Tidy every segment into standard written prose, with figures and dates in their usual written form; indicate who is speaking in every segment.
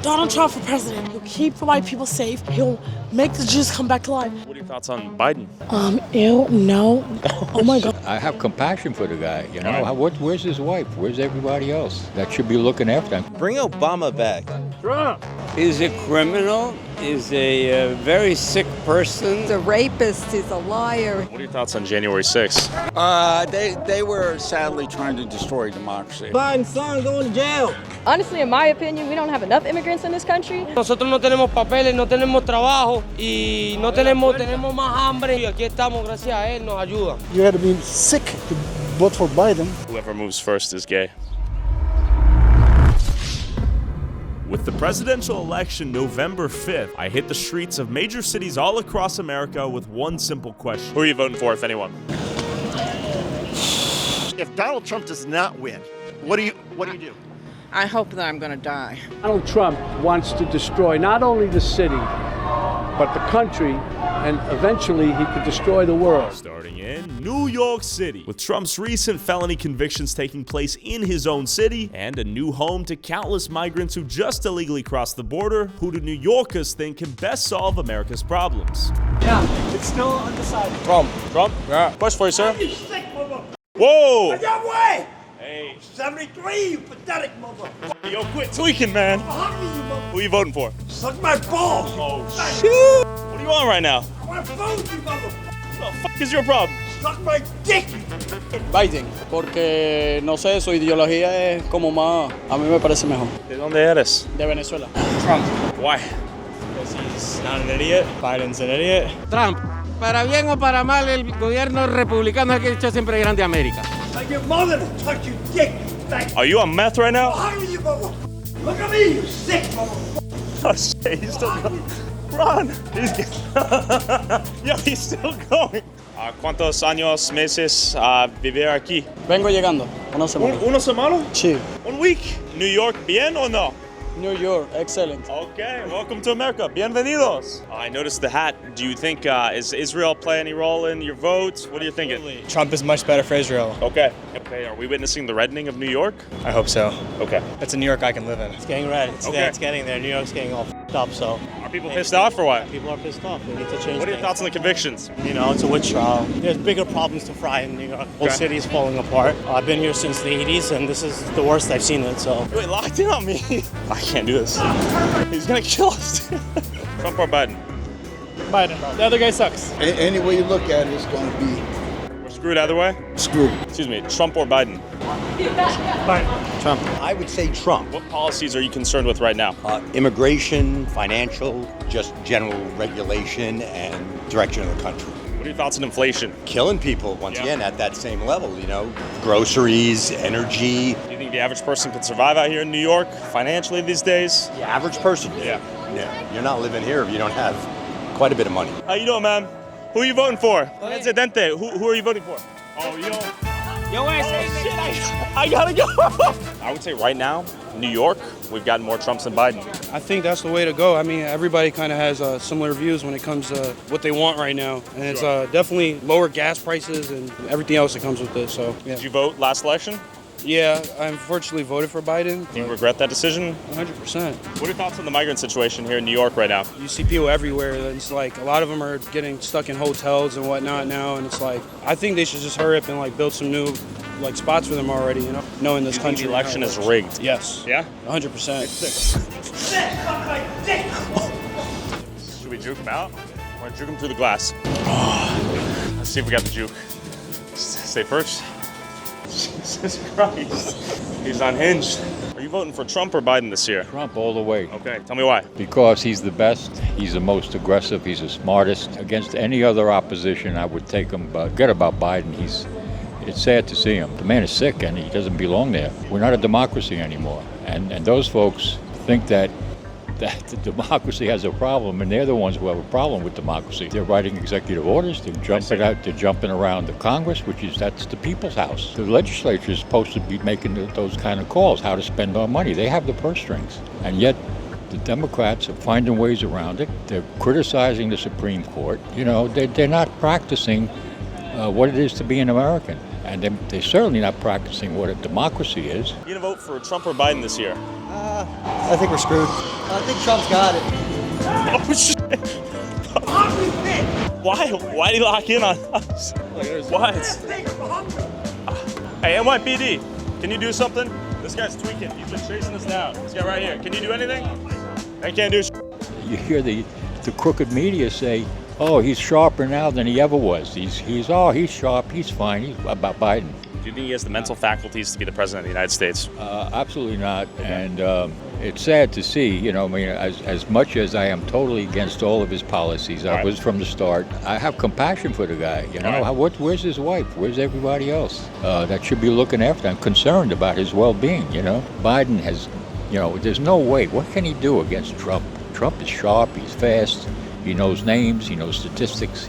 Speaker 1: Donald Trump for president. He'll keep the white people safe. He'll make the Jews come back to life.
Speaker 2: What are your thoughts on Biden?
Speaker 1: Ew, no. Oh my God.
Speaker 3: I have compassion for the guy. You know, where's his wife? Where's everybody else that should be looking after him?
Speaker 4: Bring Obama back.
Speaker 2: Trump.
Speaker 5: He's a criminal. He's a very sick person.
Speaker 6: He's a rapist. He's a liar.
Speaker 2: What are your thoughts on January 6th?
Speaker 7: They were sadly trying to destroy democracy.
Speaker 5: Biden's son going to jail.
Speaker 8: Honestly, in my opinion, we don't have enough immigrants in this country.
Speaker 5: Nosotros no tenemos papeles, no tenemos trabajo y no tenemos más hambre. Y aquí estamos, gracias a él, nos ayuda.
Speaker 9: You had to be sick to vote for Biden.
Speaker 2: Whoever moves first is gay.
Speaker 10: With the presidential election November 5th, I hit the streets of major cities all across America with one simple question.
Speaker 2: Who are you voting for, if anyone?
Speaker 11: If Donald Trump does not win, what do you do?
Speaker 6: I hope that I'm going to die.
Speaker 12: Donald Trump wants to destroy not only the city, but the country, and eventually he could destroy the world.
Speaker 10: Starting in New York City, with Trump's recent felony convictions taking place in his own city, and a new home to countless migrants who just illegally crossed the border, who do New Yorkers think can best solve America's problems?
Speaker 9: Yeah, it's still undecided.
Speaker 2: Trump. Yeah. Question for you, sir. Whoa!
Speaker 11: Way!
Speaker 2: Hey.
Speaker 11: 73, you pathetic motherfucker.
Speaker 2: Yo, quit tweaking, man. Who are you voting for?
Speaker 11: Suck my balls.
Speaker 2: Oh, shoot! What are you on right now?
Speaker 11: I want to vote you, motherfucker.
Speaker 2: What the fuck is your problem?
Speaker 11: Suck my dick.
Speaker 12: Biden, porque no sé, su ideología es como más, a mí me parece mejor.
Speaker 2: ¿De dónde eres?
Speaker 12: De Venezuela.
Speaker 2: Trump. Why?
Speaker 5: Because he's not an idiot. Biden's an idiot.
Speaker 7: Trump. Para bien o para mal, el gobierno republicano es que ha hecho siempre grande América.
Speaker 11: Like your mother to touch your dick. Thank
Speaker 2: Are you on meth right now?
Speaker 11: you, motherfucker. Look at me, you sick motherfucker.
Speaker 2: Oh shit, he's still going. Run! He's still going. ¿Cuántos años, meses vivir aquí?
Speaker 12: Vengo llegando, una semana.
Speaker 2: ¿Una semana?
Speaker 12: Sí.
Speaker 2: 1 week. New York, bien o no?
Speaker 12: New York, excellent.
Speaker 2: Okay, welcome to America. Bienvenidos. I noticed the hat. Do you think is Israel play any role in your votes? What are you thinking?
Speaker 5: Trump is much better for Israel.
Speaker 2: Okay. Okay. Are we witnessing the reddening of New York?
Speaker 5: I hope so.
Speaker 2: Okay.
Speaker 5: It's a New York I can live in. It's getting red. It's getting there. New York's getting all up, so.
Speaker 2: Are people pissed off or what?
Speaker 5: People are pissed off. They need to change.
Speaker 2: What are your thoughts on the convictions?
Speaker 5: You know, it's a witch trial. There's bigger problems to fry in New York. The whole city's falling apart. I've been here since the 80s, and this is the worst I've seen it, so.
Speaker 2: Wait, locked in on me. I can't do this. He's gonna kill us. Trump or Biden?
Speaker 12: Biden. The other guy sucks.
Speaker 9: Any way you look at it, it's going to be
Speaker 2: We're screwed either way?
Speaker 9: screwed.
Speaker 2: Excuse me, Trump or Biden?
Speaker 4: Trump. I would say Trump.
Speaker 2: What policies are you concerned with right now?
Speaker 4: Immigration, financial, just general regulation and direction of the country.
Speaker 2: What are your thoughts on inflation?
Speaker 4: Killing people, once again, at that same level, you know. Groceries, energy.
Speaker 2: Do you think the average person could survive out here in New York financially these days?
Speaker 4: The average person.
Speaker 2: Yeah.
Speaker 4: Yeah. You're not living here if you don't have quite a bit of money.
Speaker 2: How you doing, man? Who are you voting for? Presidente. Who are you voting for? Oh, yo. Shit, I gotta go. I would say right now, New York, we've gotten more Trumps than Biden.
Speaker 12: I think that's the way to go. I mean, everybody kind of has similar views when it comes to what they want right now. And it's definitely lower gas prices and everything else that comes with it. So, yeah.
Speaker 2: Did you vote last election?
Speaker 12: Yeah, I unfortunately voted for Biden.
Speaker 2: Do you regret that decision?
Speaker 12: 100%.
Speaker 2: What are your thoughts on the migrant situation here in New York right now?
Speaker 12: You see people everywhere. It's like a lot of them are getting stuck in hotels and whatnot now. And it's like, I think they should just hurry up and like build some new like spots for them already, you know, knowing this country.
Speaker 2: The election is rigged.
Speaker 12: Yes.
Speaker 2: Yeah?
Speaker 12: 100%.
Speaker 11: Suck my dick.
Speaker 2: Should we juke him out? Or juke him through the glass? Let's see if we got the juke. Stay perched. Jesus Christ. He's unhinged. Are you voting for Trump or Biden this year?
Speaker 3: Trump all the way.
Speaker 2: Okay, tell me why.
Speaker 3: Because he's the best, he's the most aggressive, he's the smartest. Against any other opposition, I would take him, but forget about Biden. It's sad to see him. The man is sick and he doesn't belong there. We're not a democracy anymore. And those folks think that the democracy has a problem, and they're the ones who have a problem with democracy. They're writing executive orders, they're jumping around the Congress, that's the people's house. The legislature is supposed to be making those kind of calls, how to spend our money. They have the purse strings. And yet the Democrats are finding ways around it. They're criticizing the Supreme Court. You know, they're not practicing what it is to be an American. And they're certainly not practicing what a democracy is.
Speaker 2: You gonna vote for Trump or Biden this year?
Speaker 5: I think we're screwed. I think Trump's got it.
Speaker 2: Oh shit! Why did he lock in on us? What? Hey, NYPD, can you do something? This guy's tweaking. He's been chasing us down. This guy right here. Can you do anything? I can't do.
Speaker 3: You hear the crooked media say, "Oh, he's sharper now than he ever was. He's sharp. He's fine. He's about Biden."
Speaker 2: Do you think he has the mental faculties to be the president of the United States?
Speaker 3: Absolutely not. And it's sad to see, you know, I mean, as much as I am totally against all of his policies, I was from the start, I have compassion for the guy, you know. Where's his wife? Where's everybody else that should be looking after him, concerned about his well-being, you know? Biden has, you know, there's no way. What can he do against Trump? Trump is sharp, he's fast, he knows names, he knows statistics,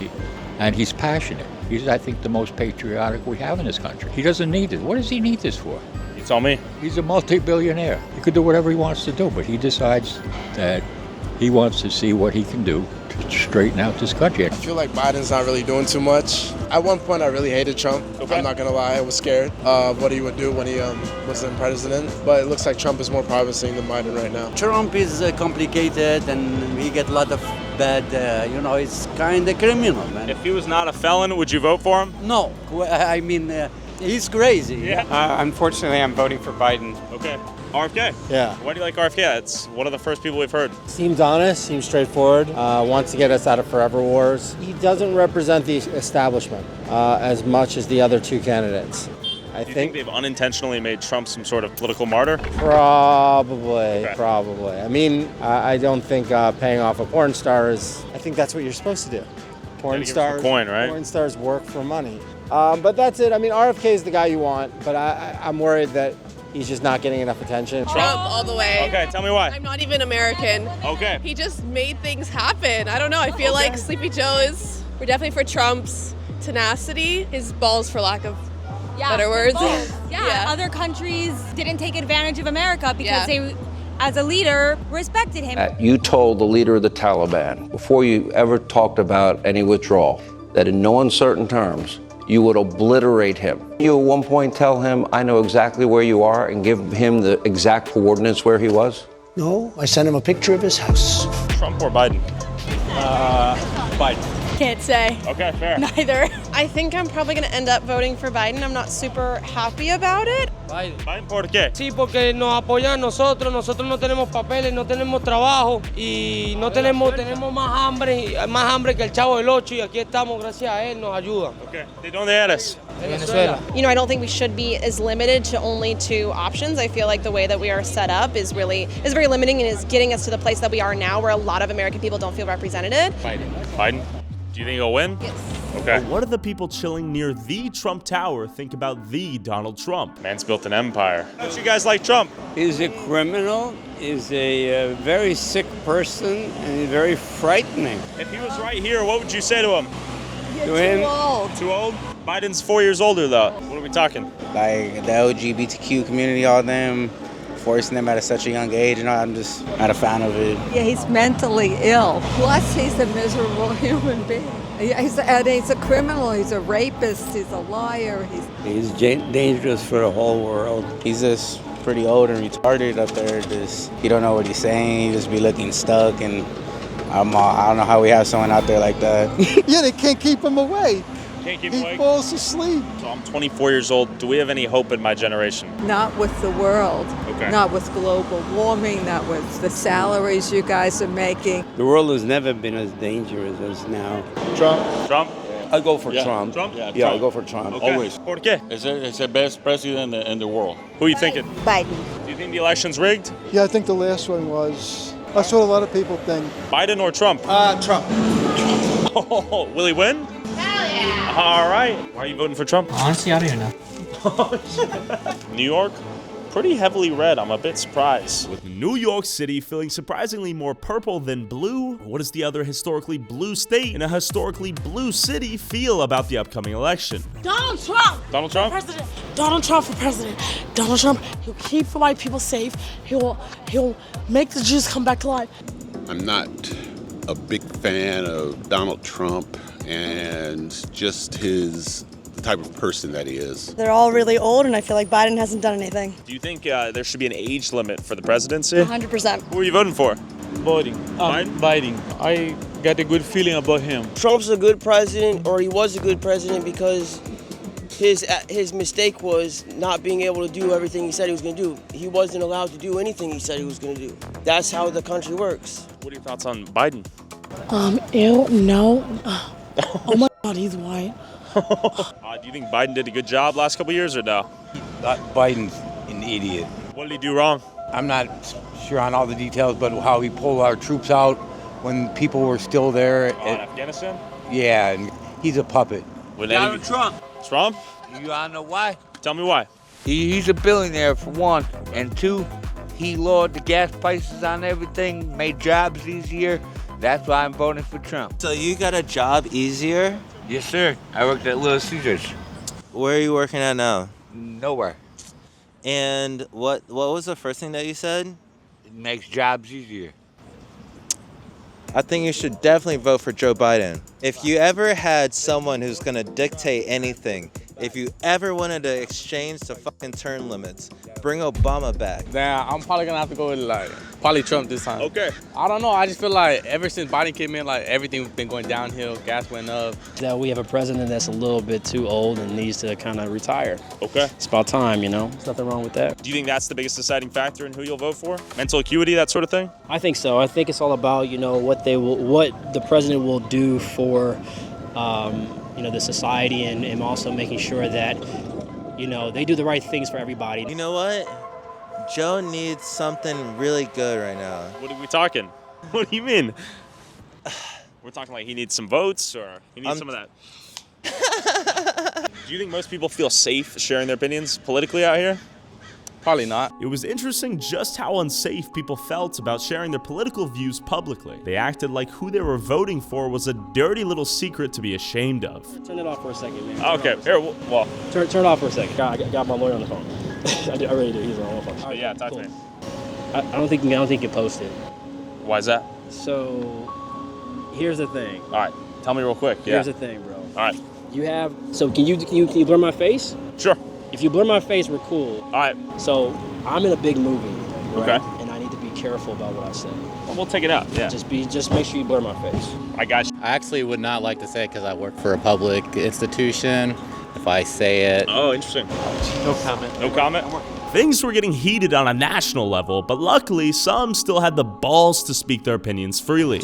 Speaker 3: and he's passionate. He's, I think, the most patriotic we have in this country. He doesn't need it. What does he need this for?
Speaker 2: You tell me.
Speaker 3: He's a multi-billionaire. He could do whatever he wants to do, but he decides that he wants to see what he can do to straighten out this country.
Speaker 13: I feel like Biden's not really doing too much. At one point, I really hated Trump. Okay. I'm not going to lie. I was scared of what he would do when he wasn't president. But it looks like Trump is more promising than Biden right now.
Speaker 14: Trump is complicated and he get a lot of bad, he's kind of criminal, man.
Speaker 2: If he was not a felon, would you vote for him?
Speaker 14: No. I mean, he's crazy.
Speaker 2: Yeah.
Speaker 15: Unfortunately, I'm voting for Biden.
Speaker 2: Okay. RFK?
Speaker 16: Yeah.
Speaker 2: Why do you like RFK? It's one of the first people we've heard.
Speaker 16: Seems honest, seems straightforward, wants to get us out of forever wars. He doesn't represent the establishment as much as the other two candidates.
Speaker 2: Do you think they've unintentionally made Trump some sort of political martyr?
Speaker 16: Probably. I mean, I don't think paying off a porn star is, I think that's what you're supposed to do. Porn stars,
Speaker 2: coin, right?
Speaker 16: Porn stars work for money. But that's it. I mean, RFK is the guy you want, but I'm worried that he's just not getting enough attention.
Speaker 17: Trump all the way.
Speaker 2: Okay, tell me why.
Speaker 17: I'm not even American.
Speaker 2: Okay.
Speaker 17: He just made things happen. I don't know. I feel like Sleepy Joe we're definitely for Trump's tenacity, his balls for lack of better words.
Speaker 18: Yeah, other countries didn't take advantage of America because they, as a leader, respected him.
Speaker 19: You told the leader of the Taliban, before you ever talked about any withdrawal, that in no uncertain terms, you would obliterate him. You at one point tell him, I know exactly where you are, and give him the exact coordinates where he was?
Speaker 9: No, I sent him a picture of his house.
Speaker 2: Trump or Biden? Biden.
Speaker 17: Can't say.
Speaker 2: Okay, fair.
Speaker 17: Neither. I think I'm probably going to end up voting for Biden. I'm not super happy about it.
Speaker 2: Biden, ¿por qué?
Speaker 7: Sí, porque nos apoyan nosotros no tenemos papeles, no tenemos trabajo y tenemos más hambre que el Chavo del Ocho y aquí estamos, gracias a él, nos ayuda.
Speaker 2: Okay. ¿De dónde eres?
Speaker 7: Venezuela.
Speaker 17: You know, I don't think we should be as limited to only two options. I feel like the way that we are set up is very limiting and is getting us to the place that we are now where a lot of American people don't feel represented.
Speaker 2: Biden? Do you think he'll win?
Speaker 17: Yes.
Speaker 2: Okay.
Speaker 10: But what do the people chilling near the Trump Tower think about the Donald Trump?
Speaker 2: Man's built an empire. Don't you guys like Trump?
Speaker 15: He's a criminal, he's a very sick person, and he's very frightening.
Speaker 2: If he was right here, what would you say to him?
Speaker 15: To him?
Speaker 17: Too old.
Speaker 2: Too old? Biden's 4 years older, though. What are we talking?
Speaker 15: Like the LGBTQ community, all them, forcing them at such a young age, I'm just not a fan of it.
Speaker 6: Yeah, he's mentally ill. Plus, he's a miserable human being. He's a criminal. He's a rapist. He's a liar.
Speaker 15: He's dangerous for the whole world. He's just pretty old and retarded up there. He don't know what he's saying. He just be looking stuck, and I don't know how we have someone out there like that.
Speaker 9: Yeah, they can't keep him away.
Speaker 2: Can't keep him away?
Speaker 9: He falls asleep.
Speaker 2: So I'm 24 years old. Do we have any hope in my generation?
Speaker 6: Not with the world.
Speaker 2: Okay.
Speaker 6: Not with global warming. Not with the salaries you guys are making.
Speaker 15: The world has never been as dangerous as now.
Speaker 2: Trump?
Speaker 15: I go for Trump.
Speaker 2: Trump?
Speaker 15: Yeah, I go for Trump.
Speaker 2: Okay.
Speaker 15: Always.
Speaker 2: ¿Por qué?
Speaker 20: It's the best president in the world.
Speaker 2: Who are you thinking?
Speaker 6: Biden.
Speaker 2: Do you think the election's rigged?
Speaker 9: Yeah, I think the last one was. That's what a lot of people think.
Speaker 2: Biden or Trump?
Speaker 9: Trump.
Speaker 2: Oh, will he win?
Speaker 17: Hell yeah.
Speaker 2: All right. Why are you voting for Trump?
Speaker 7: Honestly, I don't even know.
Speaker 2: New York? Pretty heavily red. I'm a bit surprised.
Speaker 10: With New York City feeling surprisingly more purple than blue, what does the other historically blue state in a historically blue city feel about the upcoming election?
Speaker 1: Donald Trump!
Speaker 2: Donald Trump?
Speaker 1: President. Donald Trump for president. Donald Trump, he'll keep the white people safe. He'll make the Jews come back to life.
Speaker 21: I'm not a big fan of Donald Trump and just his the type of person that he is.
Speaker 22: They're all really old, and I feel like Biden hasn't done anything.
Speaker 2: Do you think there should be an age limit for the presidency?
Speaker 22: 100%.
Speaker 2: Who are you voting for?
Speaker 23: Biden. I got a good feeling about him.
Speaker 7: Trump's a good president, or he was a good president because his mistake was not being able to do everything he said he was going to do. He wasn't allowed to do anything he said he was going to do. That's how the country works.
Speaker 2: What are your thoughts on Biden?
Speaker 1: Ew, no. Oh my God, he's white.
Speaker 2: Do you think Biden did a good job last couple years or no?
Speaker 24: Biden's an idiot.
Speaker 2: What did he do wrong?
Speaker 24: I'm not sure on all the details, but how he pulled our troops out when people were still there.
Speaker 2: In Afghanistan?
Speaker 24: Yeah, and he's a puppet.
Speaker 23: Donald Trump.
Speaker 2: Trump?
Speaker 23: You wanna know why?
Speaker 2: Tell me why.
Speaker 23: He's a billionaire for one, and two, he lowered the gas prices on everything, made jobs easier. That's why I'm voting for Trump.
Speaker 25: So you got a job easier?
Speaker 23: Yes, sir. I worked at Little Caesars.
Speaker 25: Where are you working at now?
Speaker 23: Nowhere.
Speaker 25: And what was the first thing that you said?
Speaker 23: It makes jobs easier.
Speaker 25: I think you should definitely vote for Joe Biden. If you ever had someone who's gonna dictate anything, if you ever wanted to exchange the fucking term limits, bring Obama back.
Speaker 26: Nah, I'm probably gonna have to go with probably Trump this time.
Speaker 2: Okay.
Speaker 26: I don't know. I just feel like ever since Biden came in, everything's been going downhill. Gas went up.
Speaker 27: That we have a president that's a little bit too old and needs to kind of retire.
Speaker 2: Okay.
Speaker 27: It's about time, There's nothing wrong with that.
Speaker 2: Do you think that's the biggest deciding factor in who you'll vote for? Mental acuity, that sort of thing?
Speaker 27: I think so. I think it's all about what the president will do for the society and also making sure that they do the right things for everybody.
Speaker 25: You know what? Joe needs something really good right now.
Speaker 2: What are we talking? What do you mean? We're talking like he needs some votes or he needs some of that. Do you think most people feel safe sharing their opinions politically out here?
Speaker 26: Probably not.
Speaker 10: It was interesting just how unsafe people felt about sharing their political views publicly. They acted like who they were voting for was a dirty little secret to be ashamed of.
Speaker 27: Turn it off for a second, man.
Speaker 2: Okay, here, well.
Speaker 27: Turn it off for a second. I got my lawyer on the phone. I really do. He's on the phone.
Speaker 2: Oh, yeah, talk to me.
Speaker 27: I don't think you can post it.
Speaker 2: Why is that?
Speaker 27: So, here's the thing.
Speaker 2: All right, tell me real quick.
Speaker 27: Here's the thing, bro.
Speaker 2: All right.
Speaker 27: Can you blur my face?
Speaker 2: Sure.
Speaker 27: If you blur my face, we're cool.
Speaker 2: All right.
Speaker 27: So I'm in a big movie, right?
Speaker 2: Okay.
Speaker 27: And I need to be careful about what I say.
Speaker 2: Well, we'll take it out. Yeah.
Speaker 27: Just make sure you blur my face.
Speaker 2: I got you.
Speaker 28: I actually would not like to say it because I work for a public institution. If I say it.
Speaker 2: Oh, interesting.
Speaker 28: No comment.
Speaker 2: No comment?
Speaker 10: Things were getting heated on a national level, but luckily some still had the balls to speak their opinions freely.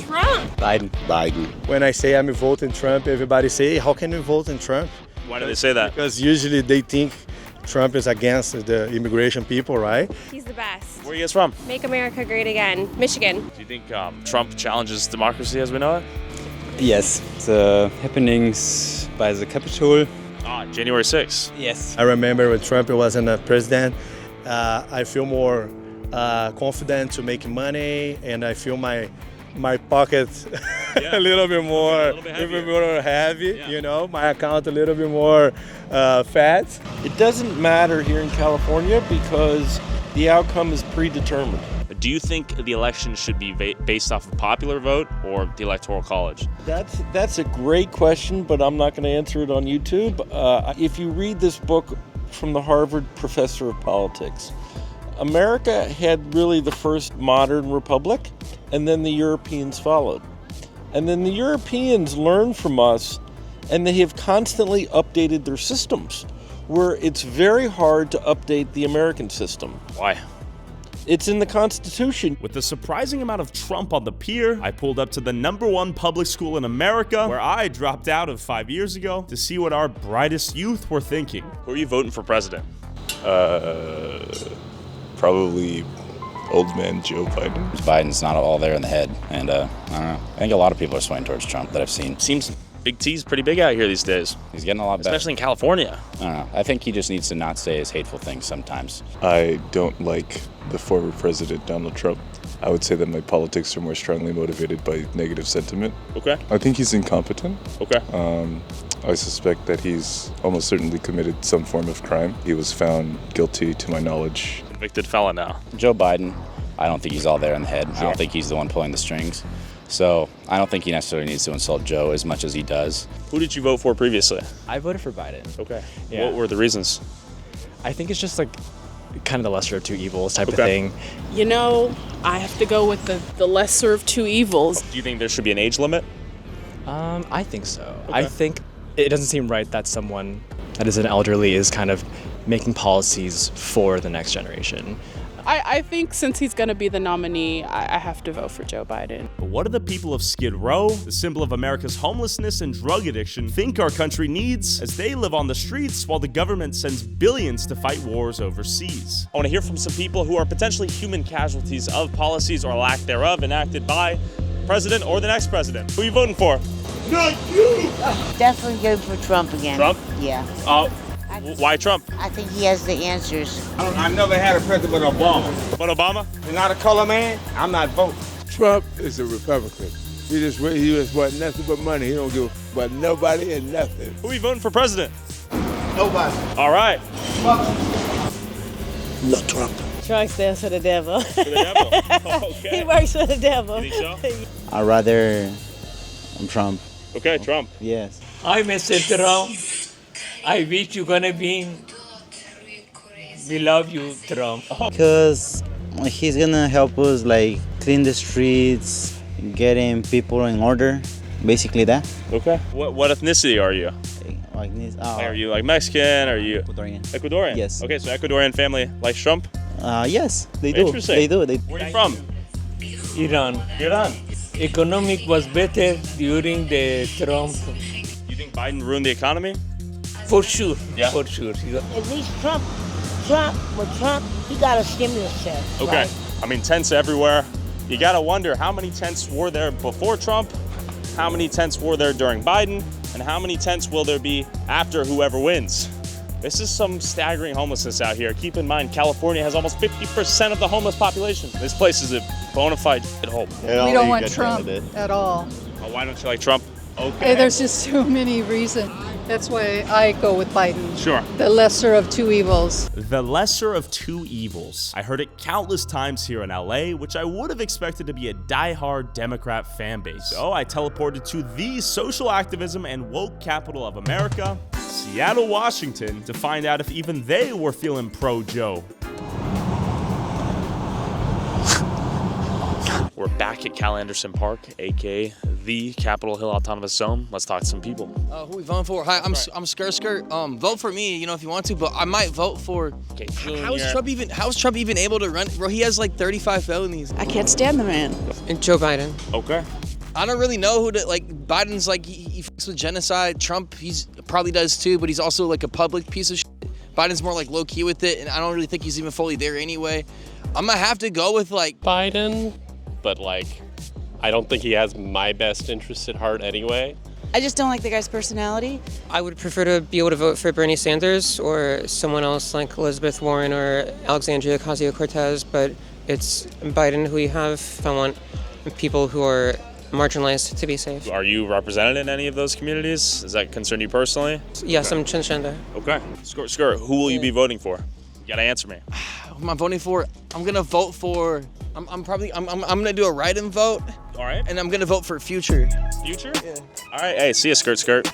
Speaker 28: Biden.
Speaker 9: When I say I'm voting Trump, everybody say, hey, how can you vote in Trump?
Speaker 2: Why do they say that?
Speaker 9: Because usually they think Trump is against the immigration people, right?
Speaker 29: He's the best.
Speaker 2: Where are you guys from?
Speaker 29: Make America great again. Michigan.
Speaker 2: Do you think Trump challenges democracy as we know it?
Speaker 30: Yes, the happenings by the Capitol.
Speaker 2: January 6th.
Speaker 30: Yes.
Speaker 9: I remember when Trump wasn't a president, I feel more confident to make money, and I feel my pocket a little bit more heavy, my account a little bit more fat.
Speaker 31: It doesn't matter here in California because the outcome is predetermined.
Speaker 2: Do you think the election should be based off of popular vote or the Electoral College?
Speaker 31: That's a great question, but I'm not going to answer it on YouTube. If you read this book from the Harvard professor of politics, America had really the first modern republic, and then the Europeans followed. And then the Europeans learned from us, and they have constantly updated their systems, where it's very hard to update the American system.
Speaker 2: Why?
Speaker 31: It's in the Constitution.
Speaker 10: With the surprising amount of Trump on the pier, I pulled up to the #1 public school in America, where I dropped out of 5 years ago, to see what our brightest youth were thinking.
Speaker 2: Who are you voting for president?
Speaker 32: Probably old man Joe Biden.
Speaker 28: Biden's not all there in the head, and I don't know. I think a lot of people are swaying towards Trump that I've seen.
Speaker 2: Seems Big T's pretty big out here these days.
Speaker 28: He's getting a lot better.
Speaker 2: Especially in California.
Speaker 28: I don't know. I think he just needs to not say his hateful things sometimes.
Speaker 32: I don't like the former president, Donald Trump. I would say that my politics are more strongly motivated by negative sentiment.
Speaker 2: Okay.
Speaker 32: I think he's incompetent.
Speaker 2: Okay.
Speaker 32: I suspect that he's almost certainly committed some form of crime. He was found guilty, to my knowledge.
Speaker 2: Convicted felon now.
Speaker 28: Joe Biden, I don't think he's all there in the head. I don't think he's the one pulling the strings.
Speaker 3: So I don't think he necessarily needs to insult Joe as much as he does.
Speaker 2: Who did you vote for previously?
Speaker 4: I voted for Biden.
Speaker 2: Okay.
Speaker 4: Yeah.
Speaker 2: What were the reasons?
Speaker 4: I think it's just like kind of the lesser of two evils type of thing.
Speaker 5: You know, I have to go with the lesser of two evils.
Speaker 2: Do you think there should be an age limit?
Speaker 4: I think so. I think it doesn't seem right that someone that is an elderly is kind of making policies for the next generation.
Speaker 5: I think since he's going to be the nominee, I have to vote for Joe Biden.
Speaker 10: But what do the people of Skid Row, the symbol of America's homelessness and drug addiction, think our country needs as they live on the streets while the government sends billions to fight wars overseas?
Speaker 2: I want to hear from some people who are potentially human casualties of policies or lack thereof enacted by president or the next president. Who are you voting for?
Speaker 8: Not you! Definitely go for Trump again.
Speaker 2: Trump?
Speaker 8: Yeah.
Speaker 2: Why Trump?
Speaker 8: I think he has the answers.
Speaker 11: I never had a president but Obama.
Speaker 2: But Obama?
Speaker 11: You're not a color man? I'm not voting.
Speaker 12: Trump is a Republican. He just want nothing but money. He don't give about nobody and nothing.
Speaker 2: Who are you voting for president?
Speaker 12: Nobody.
Speaker 2: All right.
Speaker 12: No Trump.
Speaker 22: Trump stands for the devil.
Speaker 2: For the devil? Okay.
Speaker 22: He works for the devil.
Speaker 2: You think so?
Speaker 28: I'd rather Trump.
Speaker 2: Okay, Trump.
Speaker 28: Yes.
Speaker 13: Hi, Mr. Trump. I wish you're gonna be. We love you, Trump.
Speaker 28: Because he's gonna help us like clean the streets, getting people in order, basically that.
Speaker 2: Okay. What ethnicity are you?
Speaker 28: Like this.
Speaker 2: Are you like Mexican? Are you
Speaker 28: Ecuadorian?
Speaker 2: Ecuadorian?
Speaker 28: Yes.
Speaker 2: Okay, so Ecuadorian family likes Trump?
Speaker 28: Yes, they do.
Speaker 2: Interesting.
Speaker 28: They do.
Speaker 2: Where are you from?
Speaker 13: Iran.
Speaker 2: Iran.
Speaker 13: Economic was better during the Trump.
Speaker 2: You think Biden ruined the economy?
Speaker 13: For sure.
Speaker 2: Yeah.
Speaker 13: For sure.
Speaker 8: At least Trump, he got a stimulus check.
Speaker 2: Okay.
Speaker 8: Right?
Speaker 2: I mean, tents everywhere. You gotta wonder how many tents were there before Trump, how many tents were there during Biden, and how many tents will there be after whoever wins. This is some staggering homelessness out here. Keep in mind, California has almost 50% of the homeless population. This place is a bona fide hole.
Speaker 14: We don't want Trump at all.
Speaker 2: Oh, why don't you like Trump? Okay.
Speaker 14: Hey, there's just too many reasons. That's why I go with Biden.
Speaker 2: Sure.
Speaker 14: The lesser of two evils.
Speaker 10: The lesser of two evils. I heard it countless times here in LA, which I would have expected to be a die-hard Democrat fan base. So I teleported to the social activism and woke capital of America, Seattle, Washington, to find out if even they were feeling pro-Joe.
Speaker 2: We're back at Cal Anderson Park, aka the Capitol Hill Autonomous Zone. Let's talk to some people.
Speaker 16: Who we voting for? Hi, I'm Skirt. Vote for me, if you want to, but I might vote for.
Speaker 2: Okay,
Speaker 16: How is Trump even able to run? Bro, he has like 35 felonies.
Speaker 22: I can't stand the man.
Speaker 16: And Joe Biden.
Speaker 2: Okay.
Speaker 16: I don't really know who to like. Biden's like he fucks with genocide. Trump, he's probably does too, but he's also like a public piece of shit. Biden's more like low key with it, and I don't really think he's even fully there anyway. I'm gonna have to go with like
Speaker 18: Biden, but like I don't think he has my best interests at heart anyway.
Speaker 22: I just don't like the guy's personality.
Speaker 19: I would prefer to be able to vote for Bernie Sanders or someone else like Elizabeth Warren or Alexandria Ocasio-Cortez, but it's Biden who we have. I want people who are marginalized to be safe.
Speaker 2: Are you represented in any of those communities? Does that concern you personally?
Speaker 19: Yes, I'm transgender.
Speaker 2: Okay. Skirt, who will you be voting for? You gotta answer me.
Speaker 16: Who am I voting for? I'm gonna vote for. I'm gonna do a write-in vote.
Speaker 2: All right.
Speaker 16: And I'm gonna vote for Future.
Speaker 2: Future? Yeah. All right. Hey, see ya, Skirt.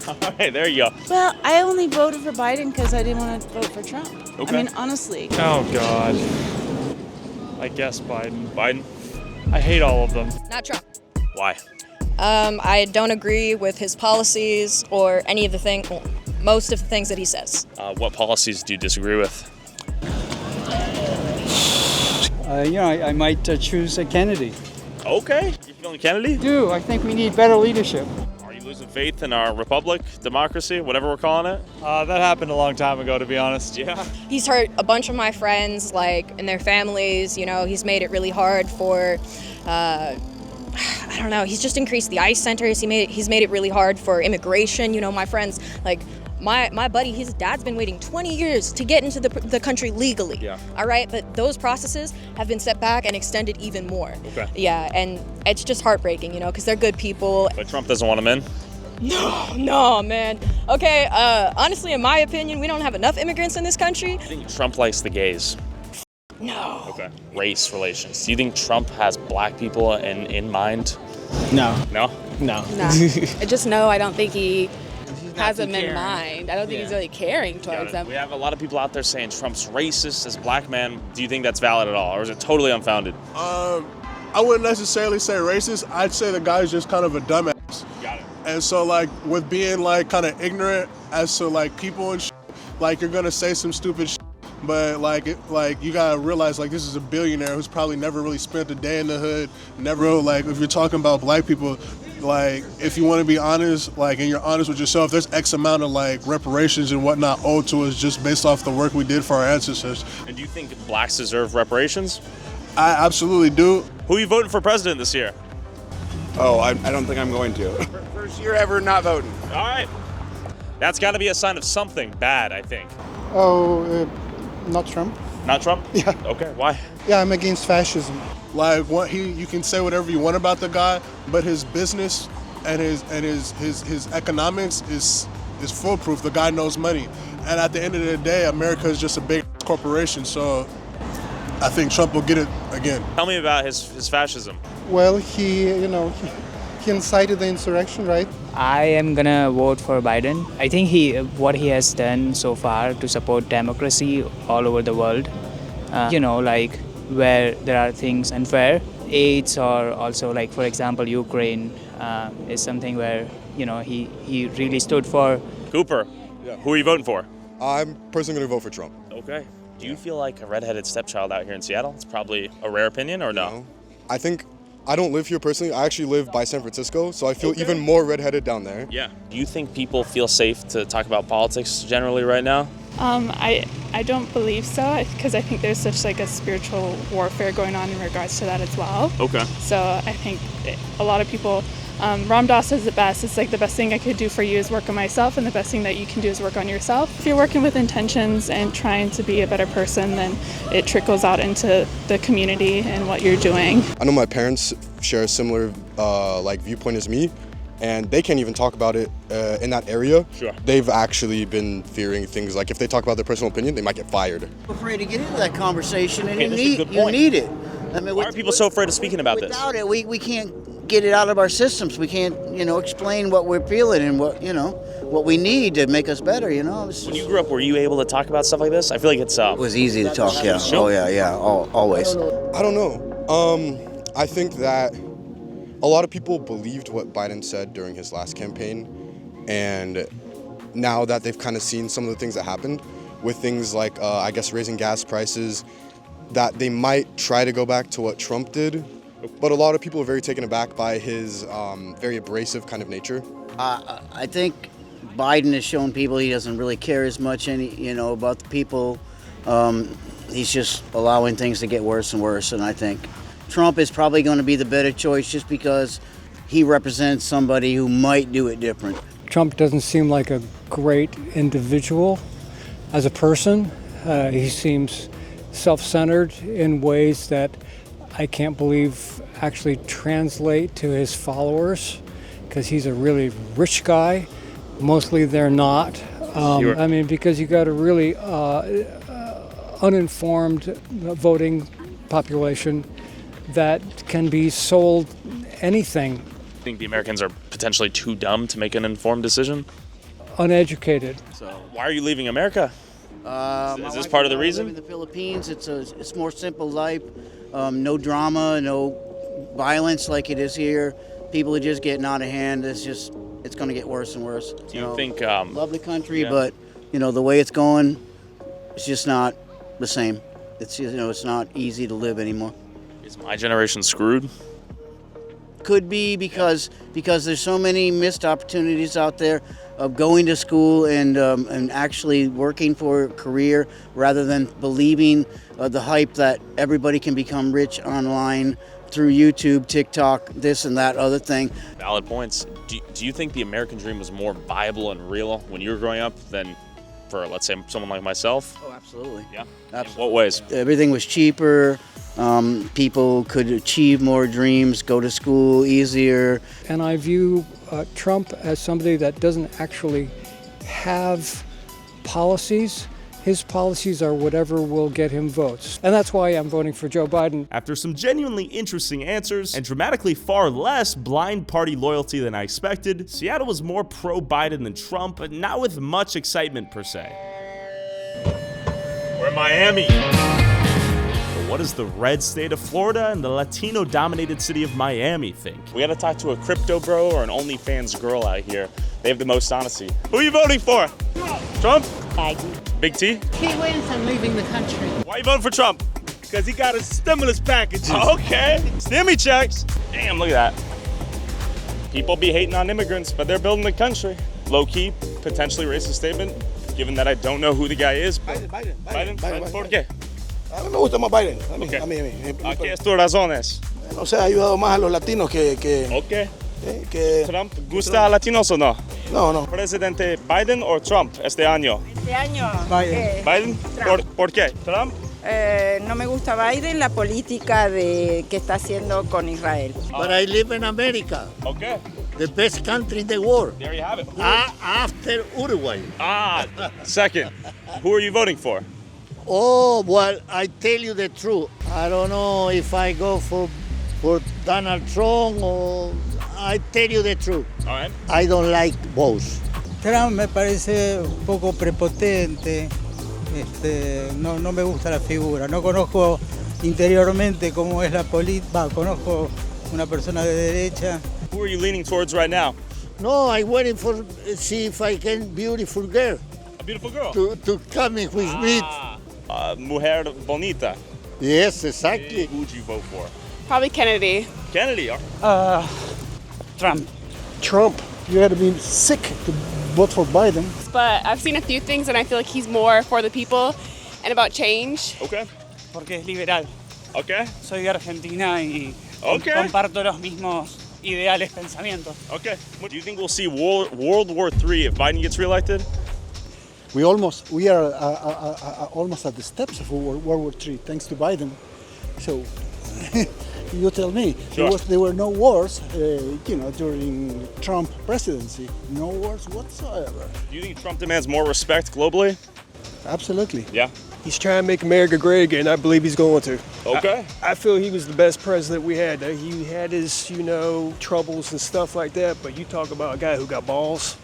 Speaker 2: All right, there you go.
Speaker 22: Well, I only voted for Biden because I didn't want to vote for Trump.
Speaker 2: Okay.
Speaker 22: I mean, honestly.
Speaker 31: Oh, God. I guess Biden.
Speaker 2: Biden?
Speaker 31: I hate all of them.
Speaker 21: Not Trump.
Speaker 2: Why?
Speaker 21: I don't agree with his policies or any of the most of the things that he says.
Speaker 2: What policies do you disagree with?
Speaker 33: I might choose Kennedy.
Speaker 2: Okay. You feeling Kennedy?
Speaker 33: I think we need better leadership.
Speaker 2: Are you losing faith in our republic, democracy, whatever we're calling it?
Speaker 31: That happened a long time ago, to be honest.
Speaker 2: Yeah.
Speaker 21: He's hurt a bunch of my friends, and their families. He's made it really hard for. I don't know. He's just increased the ICE centers. He's made it really hard for immigration. My friends, my buddy, his dad's been waiting 20 years to get into the country legally.
Speaker 2: Yeah.
Speaker 21: All right, but those processes have been set back and extended even more.
Speaker 2: Okay.
Speaker 21: Yeah, and it's just heartbreaking, because they're good people.
Speaker 2: But Trump doesn't want them in?
Speaker 21: No, man. Okay, honestly, in my opinion, we don't have enough immigrants in this country.
Speaker 2: I think Trump likes the gays.
Speaker 22: No.
Speaker 2: Okay. Race relations. Do you think Trump has black people in mind?
Speaker 22: No.
Speaker 2: No?
Speaker 4: No.
Speaker 5: Nah. I don't think he has them in mind. I don't think he's really caring towards them.
Speaker 2: We have a lot of people out there saying Trump's racist as a black man. Do you think that's valid at all, or is it totally unfounded?
Speaker 1: I wouldn't necessarily say racist. I'd say the guy's just kind of a dumbass.
Speaker 2: Got it.
Speaker 1: And so, like, with being, like, kind of ignorant as to, like, people and like, you're going to say some stupid but, like, you got to realize, like, this is a billionaire who's probably never really spent a day in the hood, never, like, if you're talking about black people, like, if you want to be honest, like, and you're honest with yourself, there's X amount of, like, reparations and whatnot owed to us just based off the work we did for our ancestors.
Speaker 2: And do you think blacks deserve reparations?
Speaker 1: I absolutely do.
Speaker 2: Who are you voting for president this year?
Speaker 6: Oh, I don't think I'm going to. First year ever not voting.
Speaker 2: All right. That's got to be a sign of something bad, I think.
Speaker 7: Oh, not Trump.
Speaker 2: Not Trump?
Speaker 7: Yeah.
Speaker 2: Okay, why?
Speaker 7: Yeah, I'm against fascism.
Speaker 1: Like, you can say whatever you want about the guy, but his business and his economics is foolproof. The guy knows money, and at the end of the day, America is just a big corporation. So, I think Trump will get it again.
Speaker 2: Tell me about his fascism.
Speaker 7: Well, he incited the insurrection, right?
Speaker 15: I am gonna vote for Biden. I think what he has done so far to support democracy all over the world, like where there are things unfair, AIDS, or also like, for example, Ukraine is something where, he really stood for.
Speaker 2: Cooper, who are you voting for?
Speaker 17: I'm personally going to vote for Trump.
Speaker 2: Okay. Do you feel like a redheaded stepchild out here in Seattle? It's probably a rare opinion, or no?
Speaker 17: I think I don't live here personally. I actually live by San Francisco, so I feel even more redheaded down there.
Speaker 2: Yeah. Do you think people feel safe to talk about politics generally right now?
Speaker 5: I don't believe so, because I think there's such like a spiritual warfare going on in regards to that as well.
Speaker 2: Okay.
Speaker 5: So I think a lot of people, Ram Dass says it best, it's like the best thing I could do for you is work on myself, and the best thing that you can do is work on yourself. If you're working with intentions and trying to be a better person, then it trickles out into the community and what you're doing.
Speaker 17: I know my parents share a similar viewpoint as me, and they can't even talk about it in that area.
Speaker 2: Sure.
Speaker 17: They've actually been fearing things like if they talk about their personal opinion, they might get fired.
Speaker 20: Afraid to get into that conversation, and
Speaker 2: Okay,
Speaker 20: you need it. I mean,
Speaker 2: Why are people so afraid of speaking about this?
Speaker 20: Without it, we can't get it out of our systems. We can't, explain what we're feeling and what we need to make us better.
Speaker 2: When you grew up, were you able to talk about stuff like this? I feel like it's
Speaker 20: It was easy to talk. Yeah. Oh yeah. Always.
Speaker 17: I don't know. I think that a lot of people believed what Biden said during his last campaign, and now that they've kind of seen some of the things that happened with things like, raising gas prices, that they might try to go back to what Trump did. But a lot of people are very taken aback by his very abrasive kind of nature.
Speaker 20: I think Biden has shown people he doesn't really care as much about the people. He's just allowing things to get worse and worse, and I think Trump is probably going to be the better choice just because he represents somebody who might do it different.
Speaker 33: Trump doesn't seem like a great individual as a person. He seems self-centered in ways that I can't believe actually translate to his followers, because he's a really rich guy. Mostly they're not. Because you got a really uninformed voting population that can be sold anything.
Speaker 2: I think the Americans are potentially too dumb to make an informed decision.
Speaker 33: Uneducated.
Speaker 2: So why are you leaving America? Is this part of the reason?
Speaker 20: I live in the Philippines. It's more simple life. No drama, no violence like it is here. People are just getting out of hand. It's going to get worse and worse.
Speaker 2: Do you think?
Speaker 20: Lovely country, but the way it's going, it's just not the same. It's it's not easy to live anymore.
Speaker 2: Is my generation screwed?
Speaker 20: Could be because there's so many missed opportunities out there of going to school and actually working for a career rather than believing the hype that everybody can become rich online through YouTube, TikTok, this and that other thing.
Speaker 2: Valid points. Do you think the American dream was more viable and real when you were growing up than for, let's say, someone like myself?
Speaker 20: Oh, absolutely.
Speaker 2: Yeah?
Speaker 20: Absolutely.
Speaker 2: In what ways?
Speaker 20: Everything was cheaper. People could achieve more dreams, go to school easier.
Speaker 33: And I view Trump as somebody that doesn't actually have policies. his policies are whatever will get him votes. And that's why I'm voting for Joe Biden.
Speaker 10: After some genuinely interesting answers and dramatically far less blind party loyalty than I expected, Seattle was more pro-Biden than Trump, but not with much excitement per se. We're in Miami. But what does the red state of Florida and the Latino-dominated city of Miami think?
Speaker 2: We gotta talk to a crypto bro or an OnlyFans girl out here. They have the most honesty. Who are you voting for? Trump?
Speaker 8: Biden.
Speaker 2: Big T?
Speaker 14: He wins, I'm leaving the country.
Speaker 2: Why are you voting for Trump?
Speaker 3: Because he got his stimulus packages.
Speaker 2: Okay. Stimmy checks. Damn, look at that. People be hating on immigrants, but they're building the country. Low-key, potentially racist statement, given that I don't know who the guy is.
Speaker 3: Biden.
Speaker 2: ¿Por qué?
Speaker 3: A mí me gusta más Biden.
Speaker 2: Okay.
Speaker 3: A mí.
Speaker 2: ¿Qué es tu razones?
Speaker 3: No sé, ha ayudado más a los latinos que
Speaker 2: Trump gusta a latinos o no?
Speaker 3: No.
Speaker 2: ¿Presidente Biden o Trump este año?
Speaker 22: Este año.
Speaker 2: Biden. ¿Por qué? Trump.
Speaker 22: No me gusta Biden, la política que está haciendo con Israel.
Speaker 8: But I live in America.
Speaker 2: Okay.
Speaker 8: The best country in the world.
Speaker 2: There you have it.
Speaker 8: After Uruguay.
Speaker 2: Second. Who are you voting for?
Speaker 8: Oh, well, I tell you the truth. I don't know if I go for Donald Trump or I tell you the truth.
Speaker 2: All right.
Speaker 8: I don't like both.
Speaker 9: Trump me parece un poco prepotente. No me gusta la figura. No conozco interiormente cómo es la política. Conozco una persona de derecha.
Speaker 2: Who are you leaning towards right now?
Speaker 8: No, I'm waiting for see if I can beautiful girl.
Speaker 2: A beautiful girl.
Speaker 8: To come in with me.
Speaker 2: Mujer bonita.
Speaker 8: Yes, exactly.
Speaker 2: Who would you vote for?
Speaker 11: Probably Kennedy.
Speaker 2: Kennedy.
Speaker 9: Trump.
Speaker 7: Trump. You had to be sick to vote for Biden.
Speaker 11: But I've seen a few things and I feel like he's more for the people and about change.
Speaker 2: Okay.
Speaker 15: Porque es liberal.
Speaker 2: Okay.
Speaker 15: Soy de Argentina y
Speaker 2: comparto
Speaker 15: los mismos ideales, pensamientos.
Speaker 2: Okay. Do you think we'll see World War III if Biden gets reelected?
Speaker 7: We are almost at the steps of World War III, thanks to Biden. So, you tell me.
Speaker 2: Sure.
Speaker 7: There were no wars, during Trump presidency. No wars whatsoever.
Speaker 2: Do you think Trump demands more respect globally?
Speaker 7: Absolutely.
Speaker 2: Yeah.
Speaker 12: He's trying to make America great again. I believe he's going to.
Speaker 2: Okay.
Speaker 12: I feel he was the best president we had. He had his, troubles and stuff like that, but you talk about a guy who got balls,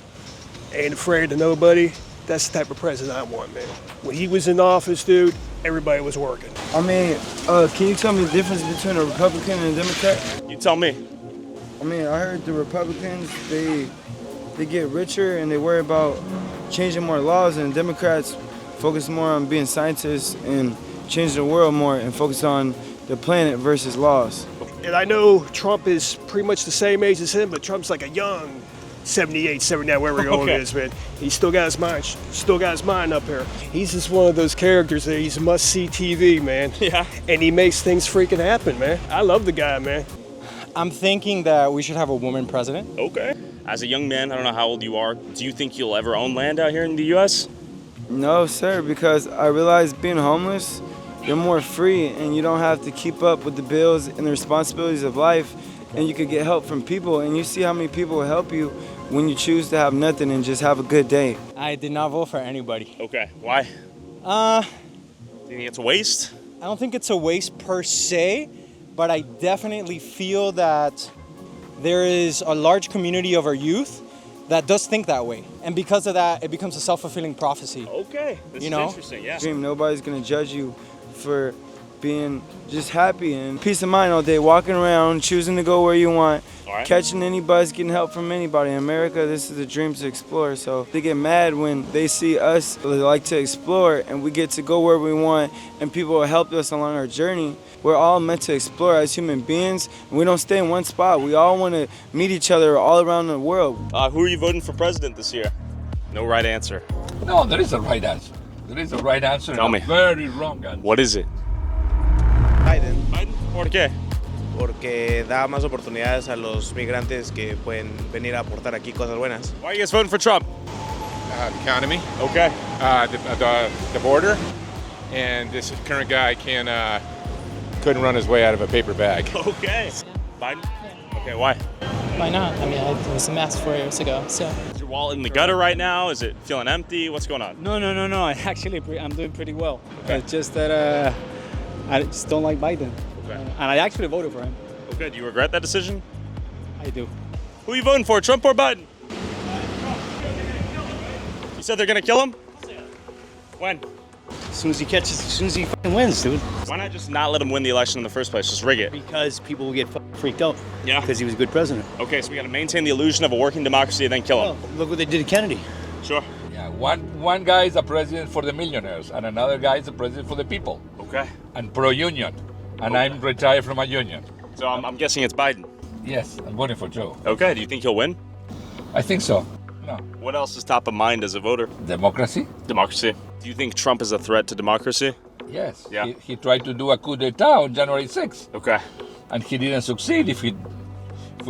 Speaker 12: ain't afraid of nobody. That's the type of president I want, man. When he was in office, dude, everybody was working.
Speaker 23: I mean, can you tell me the difference between a Republican and a Democrat?
Speaker 2: You tell me.
Speaker 23: I mean, I heard the Republicans, they get richer and they worry about changing more laws, and Democrats focus more on being scientists and changing the world more and focus on the planet versus laws.
Speaker 12: And I know Trump is pretty much the same age as him, but Trump's like a young 78, 79, wherever he is, man. He's still got his mind up here. He's just one of those characters that he's must-see TV, man.
Speaker 2: Yeah.
Speaker 12: And he makes things freaking happen, man. I love the guy, man.
Speaker 4: I'm thinking that we should have a woman president.
Speaker 2: Okay. As a young man, I don't know how old you are, do you think you'll ever own land out here in the U.S.?
Speaker 23: No, sir, because I realize being homeless, you're more free and you don't have to keep up with the bills and the responsibilities of life, and you could get help from people, and you see how many people will help you when you choose to have nothing and just have a good day.
Speaker 4: I did not vote for anybody.
Speaker 2: Okay, why?
Speaker 4: Do
Speaker 2: you think it's a waste?
Speaker 4: I don't think it's a waste per se, but I definitely feel that there is a large community of our youth that does think that way. And because of that, it becomes a self-fulfilling prophecy.
Speaker 2: Okay, this is interesting, yeah.
Speaker 23: Nobody's gonna judge you for being just happy and peace of mind all day, walking around, choosing to go where you want, catching any bus, getting help from anybody. In America, this is a dream to explore, so they get mad when they see us they like to explore and we get to go where we want and people will help us along our journey. We're all meant to explore as human beings, and we don't stay in one spot. We all want to meet each other all around the world.
Speaker 2: Who are you voting for president this year? No right answer.
Speaker 24: No, there is a right answer. There is a right answer
Speaker 2: Tell
Speaker 24: and
Speaker 2: me.
Speaker 24: a very wrong answer.
Speaker 2: What is it?
Speaker 25: Biden.
Speaker 2: Biden? ¿Por qué?
Speaker 25: Porque da más oportunidades a los migrantes que pueden venir a aportar aquí cosas buenas.
Speaker 2: Why are you guys voting for Trump?
Speaker 26: The economy.
Speaker 2: Okay.
Speaker 26: The border. And this current guy couldn't run his way out of a paper bag.
Speaker 2: Okay. Biden? Okay, why?
Speaker 27: Why not? I mean, I was a mess 4 years ago, so.
Speaker 2: wallet in the gutter right now? Is it feeling empty? What's going on?
Speaker 1: No. Actually, I'm doing pretty well. Okay. It's just that I just don't like Biden.
Speaker 2: Okay.
Speaker 1: And I actually voted for him.
Speaker 2: Okay, do you regret that decision?
Speaker 1: I do.
Speaker 2: Who are you voting for, Trump or Biden? You said they're gonna kill him? When?
Speaker 6: As soon as he fucking wins, dude.
Speaker 2: Why not just not let him win the election in the first place? Just rig it.
Speaker 6: Because people will get freaked out.
Speaker 2: Yeah.
Speaker 6: Because he was a good president.
Speaker 2: Okay, so we gotta maintain the illusion of a working democracy and then kill him.
Speaker 6: Look what they did to Kennedy.
Speaker 2: Sure.
Speaker 24: Yeah, one guy is a president for the millionaires, and another guy is a president for the people.
Speaker 2: Okay.
Speaker 24: And pro-union. And I'm retired from a union.
Speaker 2: So I'm guessing it's Biden.
Speaker 24: Yes, I'm voting for Joe.
Speaker 2: Okay, do you think he'll win?
Speaker 24: I think so. No.
Speaker 2: What else is top of mind as a voter?
Speaker 24: Democracy.
Speaker 2: Democracy. Do you think Trump is a threat to democracy?
Speaker 24: Yes.
Speaker 2: Yeah.
Speaker 24: He tried to do a coup d'etat on January 6th.
Speaker 2: Okay.
Speaker 24: And he didn't succeed. If we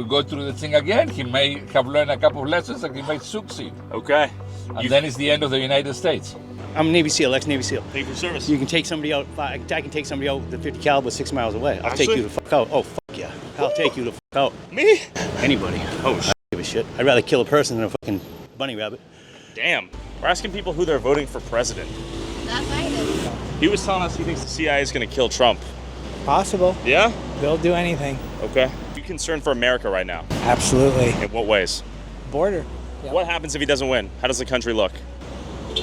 Speaker 24: go through the thing again, he may have learned a couple of lessons and he may succeed.
Speaker 2: Okay.
Speaker 24: And then it's the end of the United States.
Speaker 6: I'm a Navy SEAL, ex-Navy SEAL.
Speaker 2: Thank you for service.
Speaker 6: You can take somebody out, I can take somebody out with the 50 caliber 6 miles away. I'll take
Speaker 2: Actually?
Speaker 6: you the fuck out. Oh, fuck yeah. I'll take you the fuck out.
Speaker 2: Me?
Speaker 6: Anybody.
Speaker 2: Oh,
Speaker 6: I don't give a shit. I'd rather kill a person than a fucking bunny rabbit.
Speaker 2: Damn. We're asking people who they're voting for president.
Speaker 22: Not Biden.
Speaker 2: He was telling us he thinks the CIA is gonna kill Trump.
Speaker 33: Possible.
Speaker 2: Yeah?
Speaker 33: They'll do anything.
Speaker 2: Okay. Are you concerned for America right now?
Speaker 33: Absolutely.
Speaker 2: In what ways?
Speaker 33: Border.
Speaker 2: What happens if he doesn't win? How does the country look?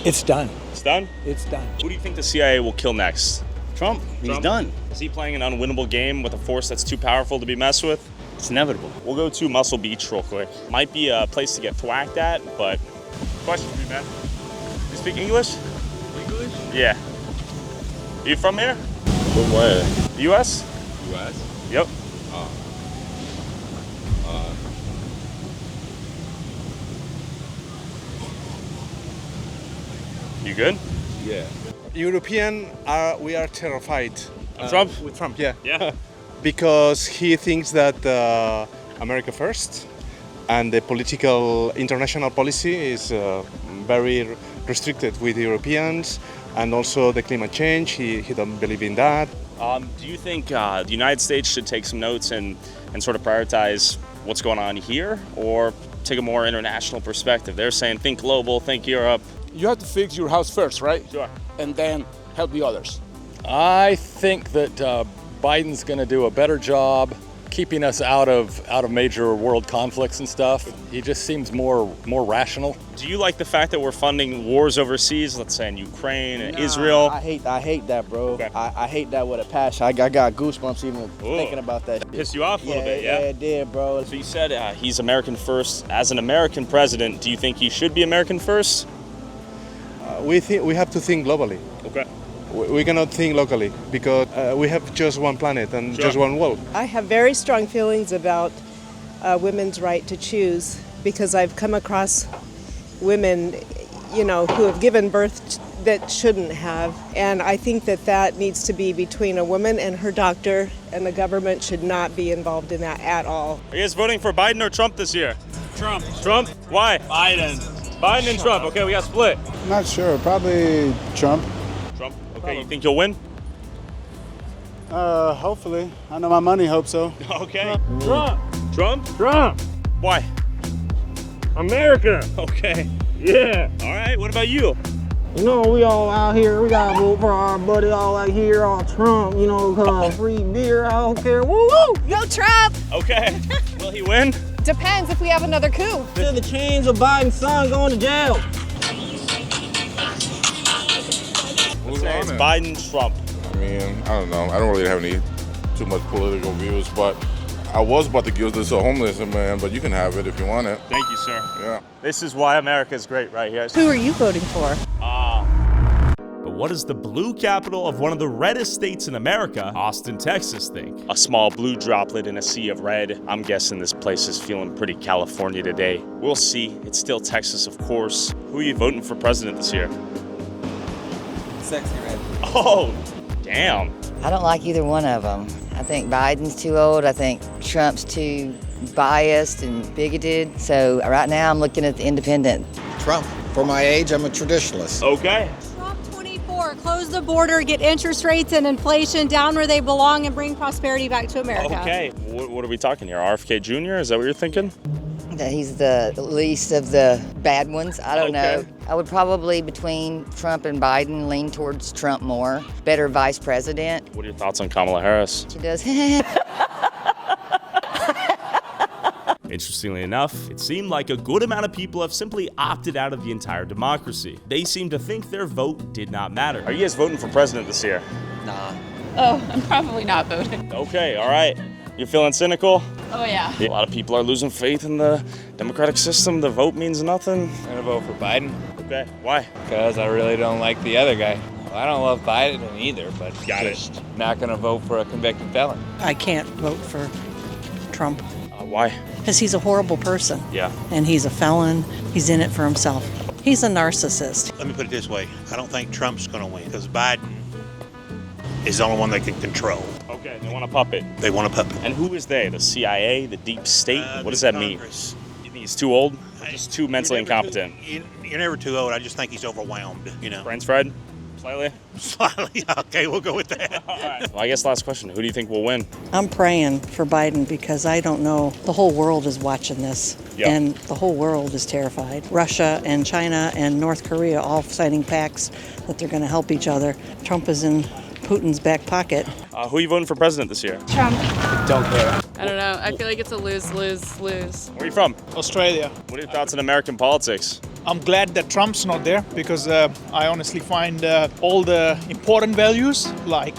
Speaker 33: It's done.
Speaker 2: It's done?
Speaker 33: It's done.
Speaker 2: Who do you think the CIA will kill next?
Speaker 6: Trump. He's done.
Speaker 2: Is he playing an unwinnable game with a force that's too powerful to be messed with?
Speaker 6: It's inevitable.
Speaker 2: We'll go to Muscle Beach real quick. Might be a place to get thwacked at, but question for you, man. You speak English?
Speaker 13: English?
Speaker 2: Yeah. Are you from here?
Speaker 13: From where?
Speaker 2: U.S.?
Speaker 13: U.S.?
Speaker 2: Yep. You good?
Speaker 13: Yeah.
Speaker 16: European, we are terrified.
Speaker 2: Trump?
Speaker 16: With Trump, yeah.
Speaker 2: Yeah.
Speaker 16: Because he thinks that America first, and the political international policy is very restricted with Europeans, and also the climate change. He don't believe in that.
Speaker 2: Do you think the United States should take some notes and sort of prioritize what's going on here, or take a more international perspective? They're saying think global, think Europe.
Speaker 18: You have to fix your house first, right?
Speaker 2: Sure.
Speaker 18: And then help the others.
Speaker 19: I think that Biden's going to do a better job keeping us out of major world conflicts and stuff. He just seems more rational.
Speaker 2: Do you like the fact that we're funding wars overseas, let's say in Ukraine and Israel?
Speaker 21: I hate that, bro. Okay. I hate that with a passion. I got goosebumps even thinking about that shit.
Speaker 2: Pissed you off a little bit, yeah?
Speaker 21: Yeah, it did, bro.
Speaker 2: So you said he's American first. As an American president, do you think he should be American first?
Speaker 16: We have to think globally.
Speaker 2: Okay.
Speaker 16: We cannot think locally because we have just one planet and just one world.
Speaker 27: I have very strong feelings about women's right to choose because I've come across women, who have given birth that shouldn't have. And I think that needs to be between a woman and her doctor, and the government should not be involved in that at all.
Speaker 2: Are you guys voting for Biden or Trump this year?
Speaker 18: Trump.
Speaker 2: Trump? Why?
Speaker 18: Biden.
Speaker 2: Biden and Trump. Okay, we got split.
Speaker 7: Not sure. Probably Trump.
Speaker 2: Trump? Okay, you think you'll win?
Speaker 7: Hopefully. I know my money hopes so.
Speaker 2: Okay.
Speaker 3: Trump.
Speaker 2: Trump?
Speaker 3: Trump.
Speaker 2: Why?
Speaker 3: America.
Speaker 2: Okay.
Speaker 3: Yeah.
Speaker 2: All right, what about you?
Speaker 28: We all out here, we gotta vote for our buddy all out here, all Trump, cause free beer, I don't care, woo woo!
Speaker 22: Go Trump!
Speaker 2: Okay. Will he win?
Speaker 22: Depends if we have another coup.
Speaker 28: To the chains of Biden's son going to jail.
Speaker 2: Say it's Biden, Trump.
Speaker 13: I mean, I don't know. I don't really have too much political views, but I was about to give this to a homeless man, but you can have it if you want it.
Speaker 2: Thank you, sir.
Speaker 13: Yeah.
Speaker 2: This is why America is great right here.
Speaker 28: Who are you voting for?
Speaker 10: But what does the blue capital of one of the reddest states in America, Austin, Texas, think?
Speaker 2: A small blue droplet in a sea of red. I'm guessing this place is feeling pretty California today. We'll see. It's still Texas, of course. Who are you voting for president this year?
Speaker 29: Sexy red.
Speaker 2: Oh, damn.
Speaker 30: I don't like either one of them. I think Biden's too old. I think Trump's too biased and bigoted. So right now I'm looking at the independent.
Speaker 31: Trump. For my age, I'm a traditionalist.
Speaker 2: Okay.
Speaker 32: Trump 24. Close the border, get interest rates and inflation down where they belong, and bring prosperity back to America.
Speaker 2: Okay. What are we talking here? RFK Jr.? Is that what you're thinking?
Speaker 30: That he's the least of the bad ones. I don't know. I would probably, between Trump and Biden, lean towards Trump more. Better vice president.
Speaker 2: What are your thoughts on Kamala Harris?
Speaker 30: She does.
Speaker 10: Interestingly enough, it seemed like a good amount of people have simply opted out of the entire democracy. They seem to think their vote did not matter.
Speaker 2: Are you guys voting for president this year?
Speaker 4: Nah. Oh, I'm probably not voting.
Speaker 2: Okay, all right. You're feeling cynical?
Speaker 4: Oh, yeah.
Speaker 2: A lot of people are losing faith in the democratic system. The vote means nothing.
Speaker 5: I'm gonna vote for Biden.
Speaker 2: Okay, why?
Speaker 5: Because I really don't like the other guy. Well, I don't love Biden either, but not gonna vote for a convicted felon.
Speaker 8: I can't vote for Trump.
Speaker 2: Why?
Speaker 8: Because he's a horrible person.
Speaker 2: Yeah.
Speaker 8: And he's a felon. He's in it for himself. He's a narcissist.
Speaker 9: Let me put it this way. I don't think Trump's going to win because Biden is the only one they can control.
Speaker 2: Okay, they want a puppet.
Speaker 9: They want a puppet.
Speaker 2: And who is they? The CIA? The deep state? What does that mean? You think he's too old? Or just too mentally incompetent?
Speaker 9: You're never too old. I just think he's overwhelmed, you know.
Speaker 2: French fried? Slightly?
Speaker 9: Slightly. Okay, we'll go with that.
Speaker 2: All right. Well, I guess last question. Who do you think will win?
Speaker 8: I'm praying for Biden because I don't know. The whole world is watching this.
Speaker 2: Yeah.
Speaker 8: And the whole world is terrified. Russia and China and North Korea all signing pacts that they're going to help each other. Trump is in Putin's back pocket.
Speaker 2: Who are you voting for president this year?
Speaker 4: Trump.
Speaker 2: Don't care.
Speaker 4: I don't know. I feel like it's a lose-lose-lose.
Speaker 2: Where are you from?
Speaker 11: Australia.
Speaker 2: What are your thoughts on American politics?
Speaker 11: I'm glad that Trump's not there because I honestly find all the important values like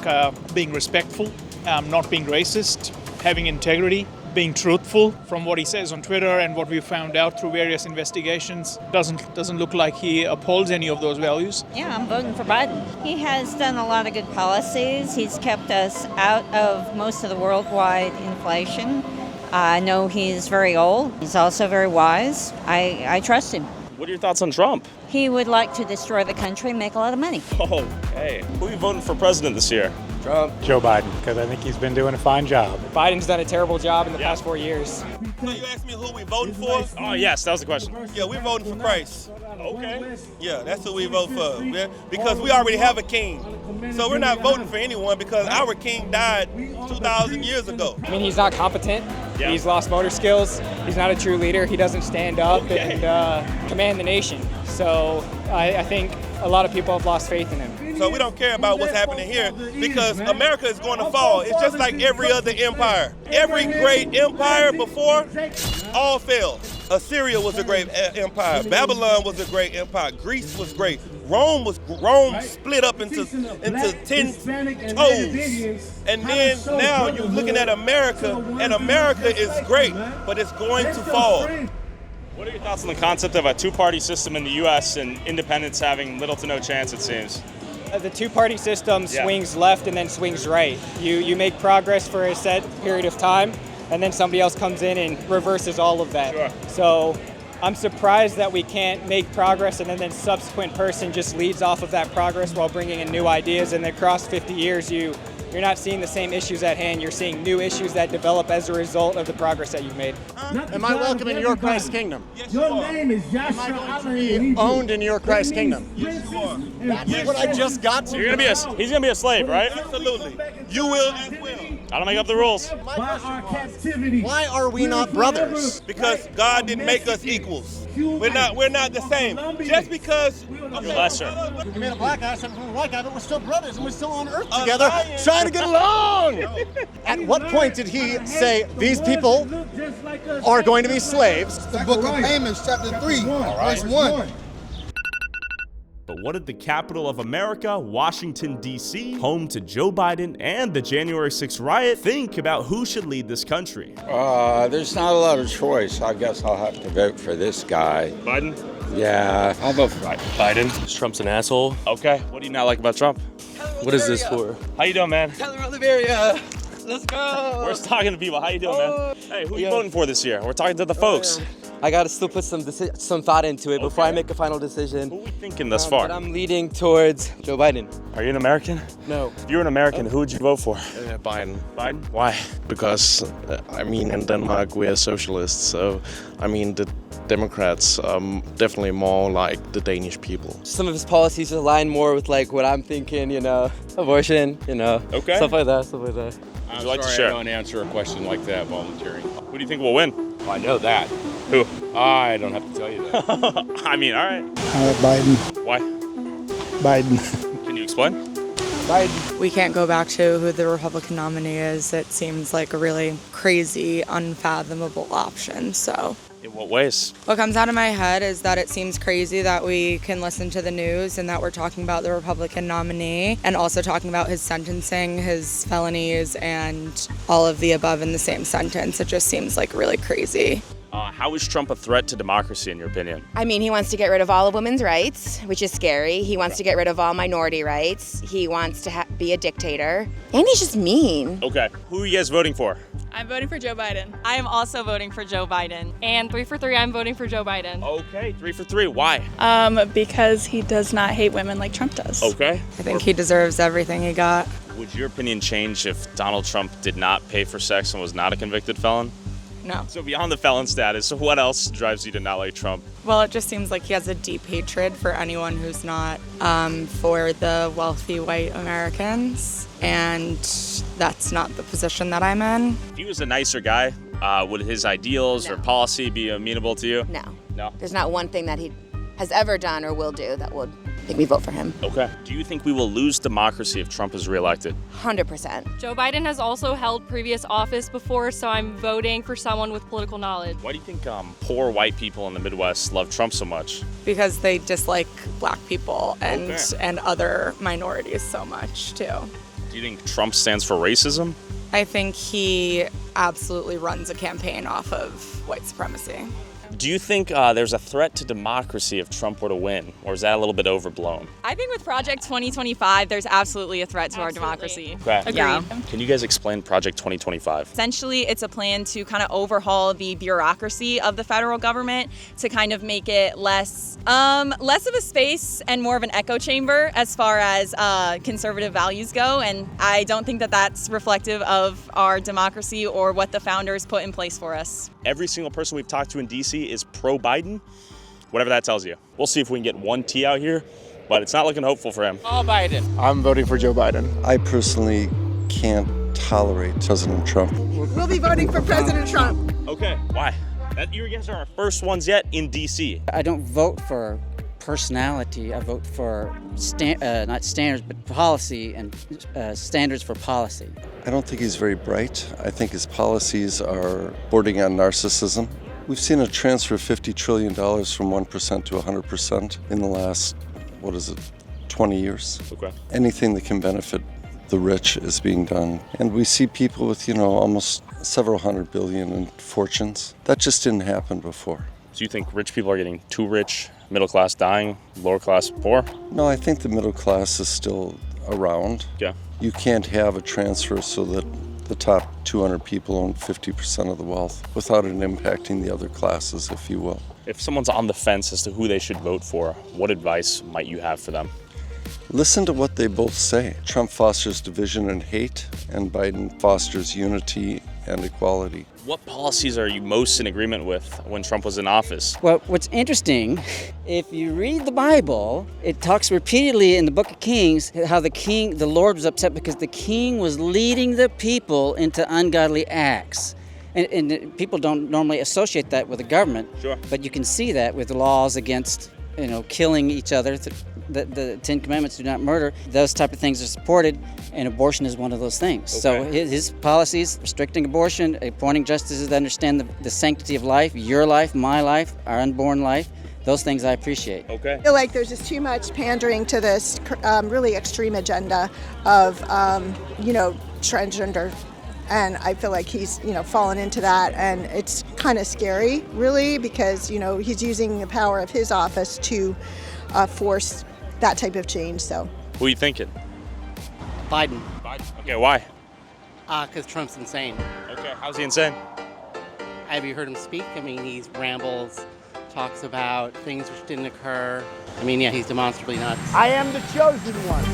Speaker 11: being respectful, not being racist, having integrity, being truthful from what he says on Twitter and what we found out through various investigations doesn't look like he upholds any of those values.
Speaker 12: Yeah, I'm voting for Biden. He has done a lot of good policies. He's kept us out of most of the worldwide inflation. I know he's very old. He's also very wise. I trust him.
Speaker 2: What are your thoughts on Trump?
Speaker 12: He would like to destroy the country and make a lot of money.
Speaker 2: Okay. Who are you voting for president this year?
Speaker 5: Trump. Joe Biden, because I think he's been doing a fine job.
Speaker 12: Biden's done a terrible job in the past 4 years.
Speaker 14: So you asked me who we voting for?
Speaker 2: Oh, yes, that was the question.
Speaker 14: Yeah, we're voting for Christ.
Speaker 2: Okay.
Speaker 14: Yeah, that's who we vote for. Because we already have a king. So we're not voting for anyone because our king died 2,000 years ago.
Speaker 12: I mean, he's not competent.
Speaker 2: Yeah.
Speaker 12: He's lost motor skills. He's not a true leader. He doesn't stand up and command the nation. So I think a lot of people have lost faith in him.
Speaker 14: So we don't care about what's happening here because America is going to fall. It's just like every other empire. Every great empire before all failed. Assyria was a great empire. Babylon was a great empire. Greece was great. Rome split up into 10 toes. And then now you're looking at America, and America is great, but it's going to fall.
Speaker 2: What are your thoughts on the concept of a two-party system in the U.S. and independents having little to no chance, it seems?
Speaker 12: The two-party system swings left and then swings right. You make progress for a set period of time, and then somebody else comes in and reverses all of that.
Speaker 2: Sure.
Speaker 12: So I'm surprised that we can't make progress and then subsequent person just leads off of that progress while bringing in new ideas. And across 50 years, you're not seeing the same issues at hand. You're seeing new issues that develop as a result of the progress that you've made.
Speaker 15: Am I welcome in your Christ kingdom?
Speaker 14: Yes, you are.
Speaker 15: Am I going to be owned in your Christ kingdom?
Speaker 14: Yes, you are.
Speaker 15: That's what I just got to.
Speaker 2: He's gonna be a slave, right?
Speaker 14: Absolutely. You will as well.
Speaker 2: I don't make up the rules.
Speaker 15: Why are we not brothers?
Speaker 14: Because God didn't make us equals. We're not the same. Just because
Speaker 2: You're lesser.
Speaker 15: You made a black guy, something from a white guy, but we're still brothers and we're still on earth together trying to get along. At what point did he say these people are going to be slaves? The book of Amos, chapter 3, verse 1.
Speaker 10: But what did the capital of America, Washington, D.C., home to Joe Biden and the January 6th riot, think about who should lead this country?
Speaker 31: There's not a lot of choice. I guess I'll have to vote for this guy.
Speaker 2: Biden?
Speaker 31: Yeah, I'll vote for
Speaker 2: Biden.
Speaker 3: Trump's an asshole.
Speaker 2: Okay. What do you not like about Trump?
Speaker 3: What is this for?
Speaker 2: How you doing, man?
Speaker 29: Tyler Oliveria. Let's go.
Speaker 2: We're just talking to people. How you doing, man? Hey, who are you voting for this year? We're talking to the folks.
Speaker 29: I gotta still put some thought into it before I make a final decision.
Speaker 2: Who are we thinking thus far?
Speaker 29: But I'm leaning towards Joe Biden.
Speaker 2: Are you an American?
Speaker 29: No.
Speaker 2: If you're an American, who would you vote for?
Speaker 17: Biden.
Speaker 2: Biden? Why?
Speaker 17: Because, in Denmark we're socialists, so, the Democrats are definitely more like the Danish people.
Speaker 29: Some of his policies align more with what I'm thinking, abortion,
Speaker 2: Okay.
Speaker 29: stuff like that.
Speaker 2: Would you like to share?
Speaker 17: I don't answer a question like that volunteering.
Speaker 2: Who do you think will win?
Speaker 17: I know that.
Speaker 2: Who?
Speaker 3: I don't have to tell you that.
Speaker 2: I mean, all right.
Speaker 7: Biden.
Speaker 2: Why?
Speaker 7: Biden.
Speaker 2: Can you explain?
Speaker 7: Biden.
Speaker 1: We can't go back to who the Republican nominee is. It seems like a really crazy, unfathomable option. So
Speaker 2: In what ways?
Speaker 1: what comes out of my head is that it seems crazy that we can listen to the news and that we're talking about the Republican nominee and also talking about his sentencing, his felonies, and all of the above in the same sentence. It just seems like really crazy.
Speaker 2: How is Trump a threat to democracy, in your opinion?
Speaker 6: I mean, he wants to get rid of all of women's rights, which is scary. He wants to get rid of all minority rights. He wants to be a dictator. And he's just mean.
Speaker 2: Okay. Who are you guys voting for?
Speaker 4: I'm voting for Joe Biden. I am also voting for Joe Biden. And 3 for 3, I'm voting for Joe Biden.
Speaker 2: Okay, 3 for 3. Why?
Speaker 4: Because he does not hate women like Trump does.
Speaker 2: Okay.
Speaker 1: I think he deserves everything he got.
Speaker 2: Would your opinion change if Donald Trump did not pay for sex and was not a convicted felon?
Speaker 1: No.
Speaker 2: So beyond the felon status, what else drives you to not like Trump?
Speaker 1: Well, it just seems like he has a deep hatred for anyone who's not for the wealthy white Americans, and that's not the position that I'm in.
Speaker 2: If he was a nicer guy, would his ideals or policy be amenable to you?
Speaker 6: No.
Speaker 2: No?
Speaker 6: There's not one thing that he has ever done or will do that would make me vote for him.
Speaker 2: Okay. Do you think we will lose democracy if Trump is reelected?
Speaker 6: 100%.
Speaker 4: Joe Biden has also held previous office before, so I'm voting for someone with political knowledge.
Speaker 2: Why do you think poor white people in the Midwest love Trump so much?
Speaker 1: Because they dislike black people and
Speaker 2: Okay.
Speaker 1: and other minorities so much too.
Speaker 2: Do you think Trump stands for racism?
Speaker 1: I think he absolutely runs a campaign off of white supremacy.
Speaker 2: Do you think there's a threat to democracy if Trump were to win, or is that a little bit overblown?
Speaker 4: I think with Project 2025, there's absolutely a threat to our democracy.
Speaker 2: Okay.
Speaker 4: Agreed.
Speaker 16: Yeah.
Speaker 2: Can you guys explain Project 2025?
Speaker 16: Essentially, it's a plan to kind of overhaul the bureaucracy of the federal government to kind of make it less of a space and more of an echo chamber as far as conservative values go. And I don't think that that's reflective of our democracy or what the founders put in place for us.
Speaker 2: Every single person we've talked to in DC is pro-Biden, whatever that tells you. We'll see if we can get one T out here, but it's not looking hopeful for him.
Speaker 16: All Biden.
Speaker 18: I'm voting for Joe Biden.
Speaker 19: I personally can't tolerate President Trump.
Speaker 32: We'll be voting for President Trump.
Speaker 2: Okay, why? You guys are our first ones yet in DC.
Speaker 20: I don't vote for personality. I vote for not standards, but policy and standards for policy.
Speaker 19: I don't think he's very bright. I think his policies are bordering on narcissism. We've seen a transfer of $50 trillion from 1% to 100% in the last, 20 years.
Speaker 2: Okay.
Speaker 19: Anything that can benefit the rich is being done. And we see people with, almost several hundred billion in fortunes. That just didn't happen before.
Speaker 2: Do you think rich people are getting too rich, middle class dying, lower class poor?
Speaker 19: No, I think the middle class is still around.
Speaker 2: Yeah.
Speaker 19: You can't have a transfer so that the top 200 people own 50% of the wealth without it impacting the other classes, if you will.
Speaker 2: If someone's on the fence as to who they should vote for, what advice might you have for them?
Speaker 19: Listen to what they both say. Trump fosters division and hate, and Biden fosters unity and equality.
Speaker 2: What policies are you most in agreement with when Trump was in office?
Speaker 20: Well, what's interesting, if you read the Bible, it talks repeatedly in the book of Kings how the Lord was upset because the king was leading the people into ungodly acts. And people don't normally associate that with the government.
Speaker 2: Sure.
Speaker 20: But you can see that with the laws against, killing each other. The 10 Commandments, do not murder. Those type of things are supported, and abortion is one of those things.
Speaker 2: Okay.
Speaker 20: So his policies, restricting abortion, appointing justices that understand the sanctity of life, your life, my life, our unborn life, those things I appreciate.
Speaker 2: Okay.
Speaker 32: I feel like there's just too much pandering to this really extreme agenda of, transgender. And I feel like he's, fallen into that, and it's kind of scary, really, because, he's using the power of his office to force that type of change. So,
Speaker 2: Who are you thinking?
Speaker 20: Biden.
Speaker 2: Biden. Okay, why?
Speaker 20: Because Trump's insane.
Speaker 2: Okay, how's he insane?
Speaker 20: Have you heard him speak? I mean, he rambles, talks about things which didn't occur. I mean, yeah, he's demonstrably nuts.
Speaker 28: I am the chosen one.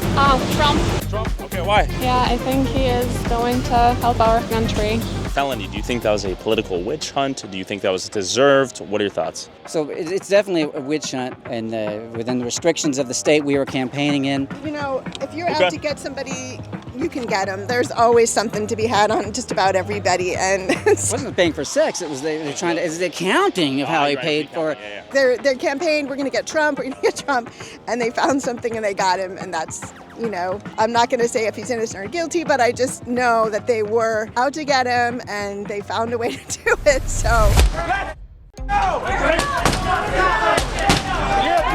Speaker 4: Trump.
Speaker 2: Trump? Okay, why?
Speaker 4: Yeah, I think he is going to help our country.
Speaker 2: Felony, do you think that was a political witch hunt? Do you think that was deserved? What are your thoughts?
Speaker 20: So it's definitely a witch hunt, and within the restrictions of the state we were campaigning in.
Speaker 32: if you're
Speaker 2: Okay.
Speaker 32: out to get somebody you can get them. There's always something to be had on just about everybody, and
Speaker 20: It wasn't paying for sex. It was they're trying to. It's the accounting of how he paid for it.
Speaker 32: their campaign, we're going to get Trump, we're going to get Trump, and they found something and they got him, and that's, you know, I'm not going to say if he's innocent or guilty, but I just know that they were out to get him and they found a way to do it, so.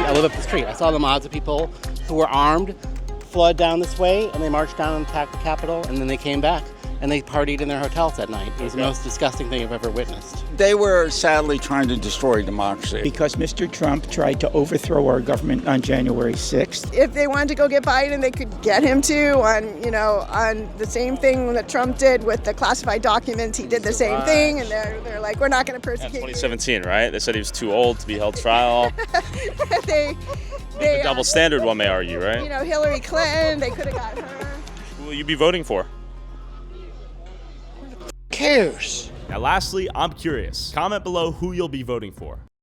Speaker 8: I live up the street. I saw the mods of people who were armed flood down this way, and they marched down and attacked the Capitol, and then they came back, and they partied in their hotels that night. It was the most disgusting thing I've ever witnessed.
Speaker 31: They were sadly trying to destroy democracy.
Speaker 9: Because Mr. Trump tried to overthrow our government on January 6th.
Speaker 32: If they wanted to go get Biden, they could get him too on, you know, on the same thing that Trump did with the classified documents. He did the same thing, and they're like, we're not going to persecute you.
Speaker 2: 2017, right? They said he was too old to be held trial.
Speaker 32: they
Speaker 2: The double standard, one may argue, right?
Speaker 32: you know, Hillary Clinton, they could have got her.
Speaker 2: Who will you be voting for?
Speaker 10: Cares. Now, lastly, I'm curious. Comment below who you'll be voting for.